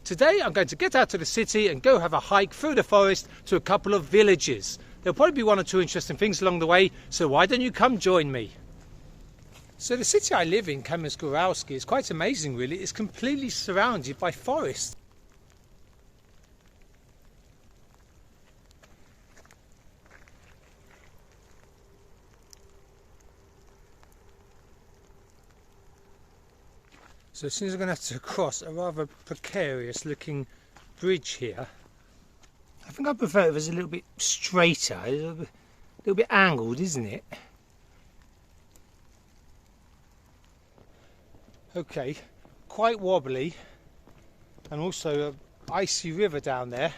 Today I'm going to get out to the city and go have a hike through the forest to a couple of villages. There'll probably be one or two interesting things along the way, so why don't you come join me? So the city I live in, Kamensk-Uralskiy, is quite amazing really. It's completely surrounded by forest. So as soon as I'm going to have to cross a rather precarious looking bridge here, I think I prefer it if it was a little bit straighter, a little bit angled, isn't it? Okay, quite wobbly, and also an icy river down there.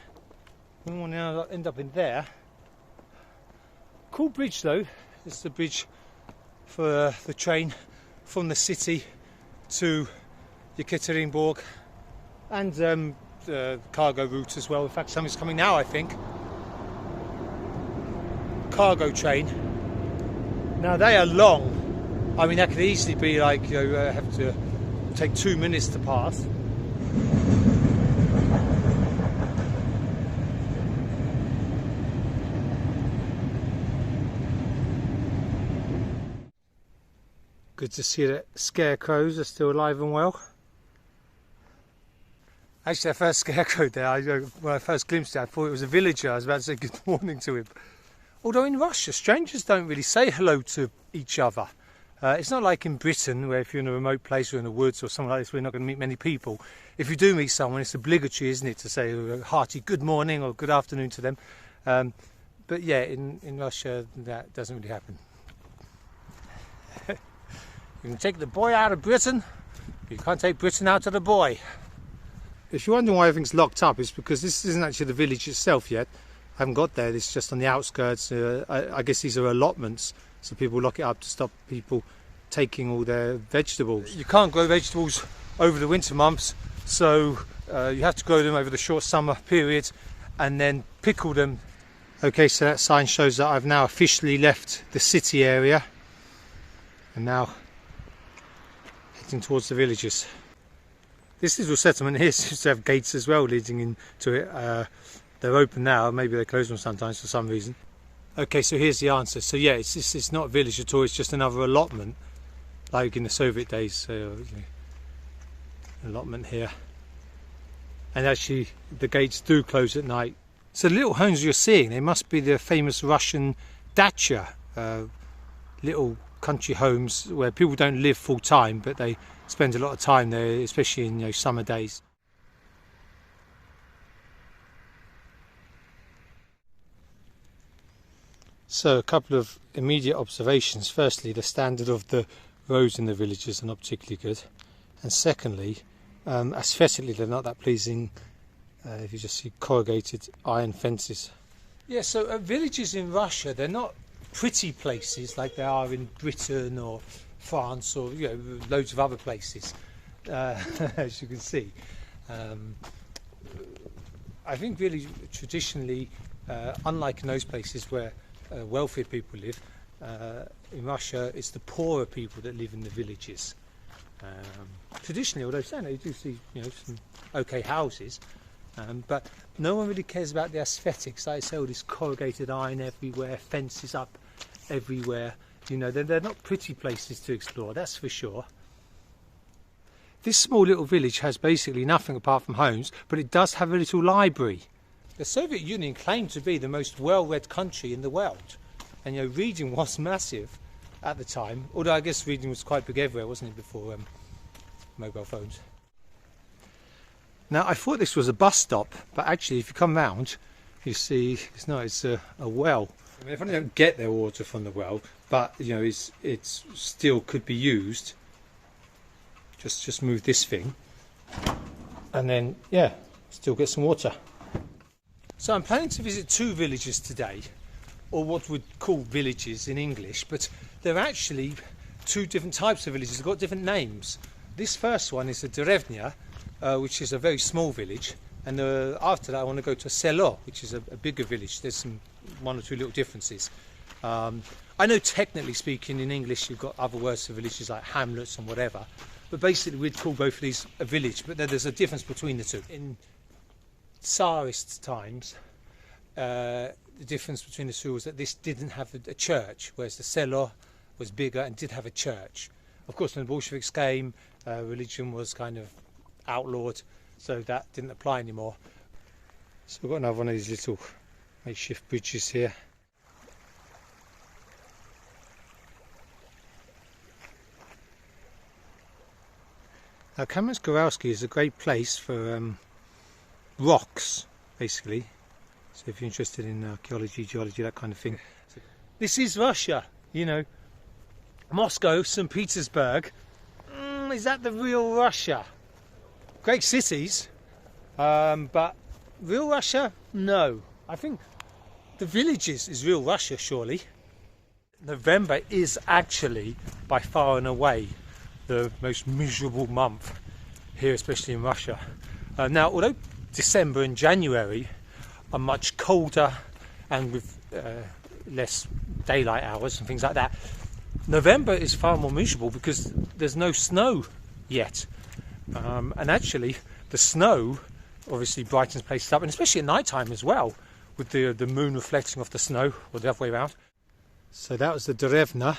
We don't want to end up in there. Cool bridge though. It's the bridge for the train from the city to Yekaterinburg, and the cargo route as well. In fact, something's coming now, I think. Cargo train. Now they are long. I mean, that could easily be like, you know, have to take 2 minutes to pass. Good to see that Scarecrows are still alive and well. Actually, that first scarecrow there, when I first glimpsed it, I thought it was a villager. I was about to say good morning to him. Although in Russia, strangers don't really say hello to each other. It's not like in Britain, where if you're in a remote place or in the woods or something like this, we're not going to meet many people. If you do meet someone, it's obligatory, isn't it, to say a hearty good morning or good afternoon to them. But yeah, in Russia, that doesn't really happen. You can take the boy out of Britain, but you can't take Britain out of the boy. If you're wondering why everything's locked up, it's because this isn't actually the village itself yet. I haven't got there, it's just on the outskirts. I guess these are allotments, so people lock it up to stop people taking all their vegetables. You can't grow vegetables over the winter months, so you have to grow them over the short summer period and then pickle them. Okay, so that sign shows that I've now officially left the city area and now heading towards the villages. This little settlement here seems to have gates as well leading into it. They're open now, maybe they close them sometimes for some reason. Okay, so here's the answer. So yeah, it's not a village at all, it's just another allotment, like in the Soviet days. So allotment here. And actually the gates do close at night. So the little homes you're seeing, they must be the famous Russian dacha, little country homes where people don't live full time, but they spend a lot of time there, especially in summer days. So a couple of immediate observations. Firstly, the standard of the roads in the villages are not particularly good, and secondly, aesthetically they're not that pleasing. If you just see corrugated iron fences. Yeah, so villages in Russia, they're not pretty places like they are in Britain or France or loads of other places, as you can see. I think really traditionally, unlike in those places where wealthier people live, in Russia it's the poorer people that live in the villages. Traditionally, although saying you do see some okay houses, but no one really cares about the aesthetics. Like I say, all this corrugated iron everywhere, fences up everywhere. They're not pretty places to explore, that's for sure. This small little village has basically nothing apart from homes, but it does have a little library. The Soviet Union claimed to be the most well-read country in the world, and reading was massive at the time, although I guess reading was quite big everywhere, wasn't it, before mobile phones. Now I thought this was a bus stop, but actually if you come round you see it's a well. I mean, if I don't get their water from the well, but it's still could be used. Just move this thing and then still get some water. So I'm planning to visit 2 villages today, or what we'd call villages in English, but they're actually 2 different types of villages. They've got different names. This first one is the Derevnya, which is a very small village, and after that I want to go to Selo, which is a bigger village. There's 1 or 2 little differences. I know technically speaking in English you've got other words for villages like hamlets and whatever, but basically we'd call both of these a village, but then there's a difference between the two. In Tsarist times, the difference between the two was that this didn't have a church, whereas the Selo was bigger and did have a church. Of course, when the Bolsheviks came, religion was kind of outlawed, so that didn't apply anymore. So we've got another one of these little makeshift bridges here. Now, Kamensk-Uralskiy is a great place for rocks, basically. So if you're interested in archaeology, geology, that kind of thing. This is Russia, you know. Moscow, St. Petersburg. Is that the real Russia? Great cities, but real Russia? No. I think the villages is real Russia, surely. November is actually, by far and away, the most miserable month here, especially in Russia. Now, although December and January are much colder and with less daylight hours and things like that, November is far more miserable because there's no snow yet. And actually, the snow obviously brightens places up, and especially at night time as well, with the moon reflecting off the snow, or the other way around. So that was the Derevnya.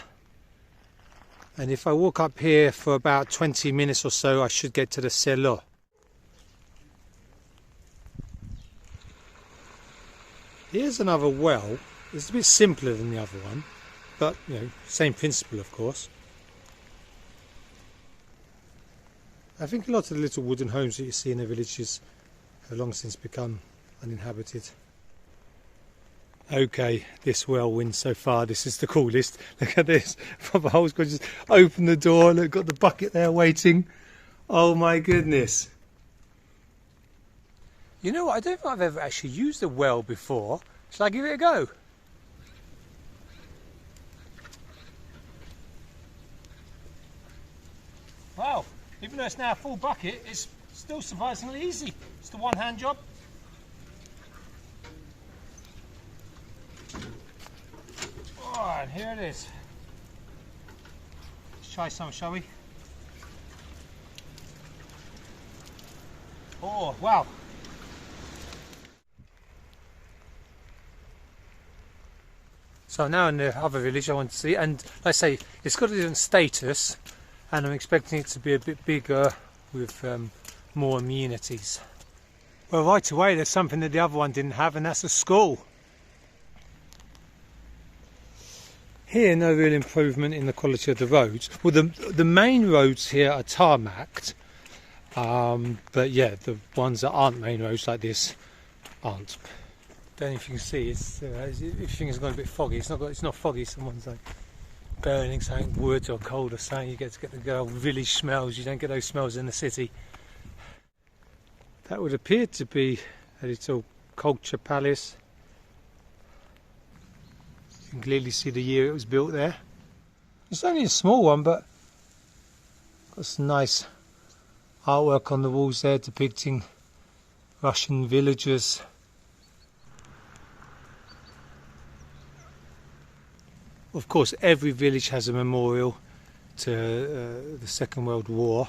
And if I walk up here for about 20 minutes or so, I should get to the Selo. Here's another well. It's a bit simpler than the other one, but you know, same principle, of course. I think a lot of the little wooden homes that you see in the villages have long since become uninhabited. Okay, this well wins so far. This is the coolest. Look at this. Proper hole's got just open the door. Look, got the bucket there waiting. Oh my goodness. You know what? I don't think I've ever actually used a well before. Shall I give it a go? Wow. Even though it's now a full bucket, it's still surprisingly easy. It's a one-hand job. Oh, and here it is. Let's try some, shall we? Oh, wow. So now in the other village I want to see, and like I say, it's got a different status, and I'm expecting it to be a bit bigger with more amenities. Well, right away there's something that the other one didn't have, and that's a school. Here, no real improvement in the quality of the roads. Well, the main roads here are tarmacked, but yeah, the ones that aren't main roads like this aren't. Don't know if you can see, it's everything has gone a bit foggy. It's not foggy. Someone's like burning something, wood or coal or something. You get to get the good old village smells. You don't get those smells in the city. That would appear to be a little culture palace. You can clearly see the year it was built there. It's only a small one, but got some nice artwork on the walls there depicting Russian villagers. Of course, every village has a memorial to the Second World War.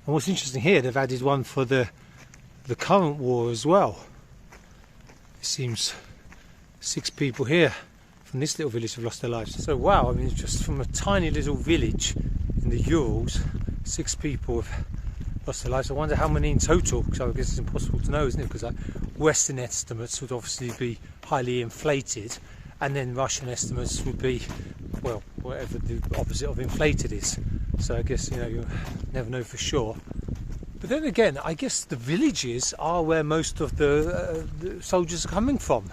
And what's interesting here, they've added one for the current war as well. It seems 6 people here from this little village have lost their lives. So wow, I mean, just from a tiny little village in the Urals, 6 people have lost their lives. I wonder how many in total, because I guess it's impossible to know, isn't it? Because like, Western estimates would obviously be highly inflated, and then Russian estimates would be, well, whatever the opposite of inflated is. So I guess, you know, you'll never know for sure. But then again, I guess the villages are where most of the soldiers are coming from.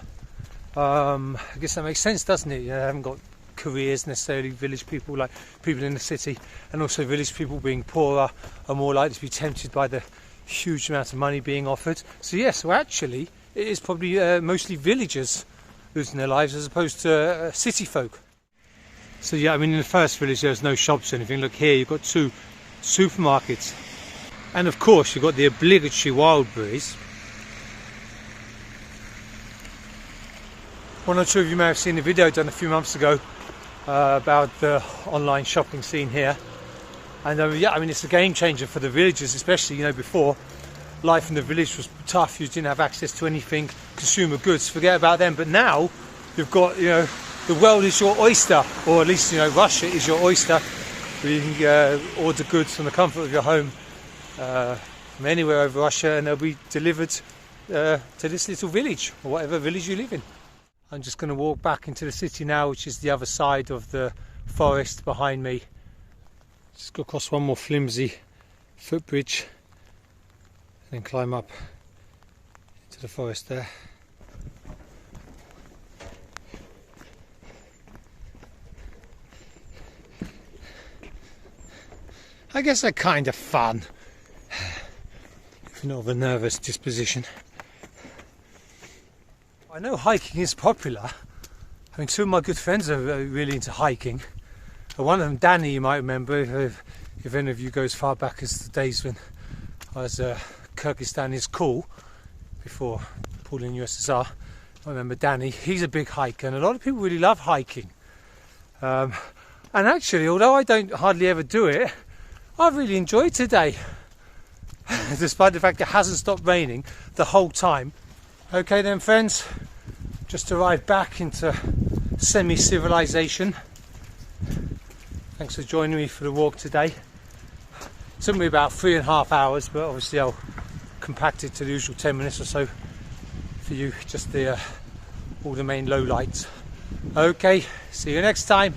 I guess that makes sense, doesn't it? You know, they haven't got careers necessarily, village people like people in the city, and also village people being poorer are more likely to be tempted by the huge amount of money being offered. So yes, so actually it is probably mostly villagers losing their lives as opposed to city folk. So yeah, I mean, in the first village there's no shops or anything. Look here, you've got 2 supermarkets, and of course you've got the obligatory Wildberries. One or two of you may have seen the video done a few months ago about the online shopping scene here. And yeah, I mean, it's a game changer for the villagers, especially, you know, before life in the village was tough. You didn't have access to anything, consumer goods, forget about them. But now you've got, you know, the world is your oyster, or at least, you know, Russia is your oyster. You can order goods from the comfort of your home from anywhere over Russia, and they'll be delivered to this little village, or whatever village you live in. I'm just going to walk back into the city now, which is the other side of the forest behind me. Just go across one more flimsy footbridge and then climb up into the forest there. I guess they're kind of fun if you're not of a nervous disposition. I know hiking is popular. I mean, two of my good friends are really into hiking. One of them, Danny, you might remember, if any of you go as far back as the days when I was Kyrgyzstan is cool, before pulling USSR. I remember Danny. He's a big hiker, and a lot of people really love hiking. And actually, although I don't hardly ever do it, I've really enjoyed today, despite the fact it hasn't stopped raining the whole time. Okay then, friends, just arrived back into semi-civilization. Thanks for joining me for the walk today. It took me about 3.5 hours, but obviously I'll compact it to the usual 10 minutes or so for you, just the all the main lowlights. Okay, see you next time.